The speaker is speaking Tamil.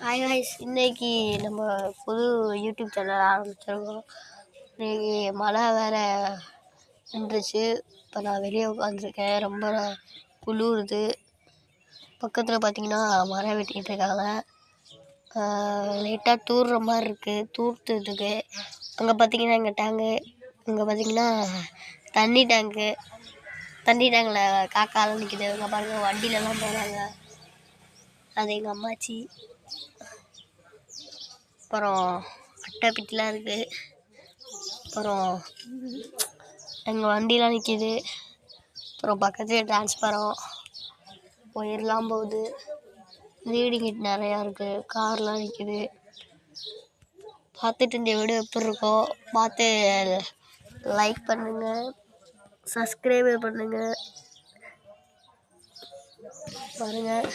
ஹாய் காய்ஸ், இன்னைக்கு நம்ம புது யூடியூப் சேனல் ஆரம்பிச்சிருக்கோம். இன்னைக்கு மழை வேறு நின்றுச்சு. இப்போ நான் வெளியே உட்காந்துருக்கேன். ரொம்ப குளிருது. பக்கத்தில் பார்த்தீங்கன்னா மரம் வெட்டிகிட்டு இருக்காங்க. லைட்டாக தூர்ற மாதிரி இருக்குது, தூர்த்துருக்கு. அங்கே பார்த்தீங்கன்னா எங்கள் டேங்கு, இங்கே பார்த்தீங்கன்னா தண்ணி டேங்கில் காக்காலாம் நிற்கிது. அங்கே பாருங்கள், வண்டியிலலாம் போகிறாங்க. அது எங்கள் அம்மாச்சி. அப்புறம் அட்டைப்பெட்டிலாம் இருக்குது. அப்புறம் எங்கள் வண்டிலாம் நிற்கிது. அப்புறம் பக்கத்துலேயே டிரான்ஸ்பரம், ஒயர்லாம் போகுது. ரீடிங் ஹிட் நிறையா இருக்குது. கார்லாம் நிற்கிது. பார்த்துட்டு இந்த வீடியோ எப்படி இருக்கோ பார்த்து லைக் பண்ணுங்கள், சப்ஸ்கிரைப் பண்ணுங்கள். பாருங்கள்.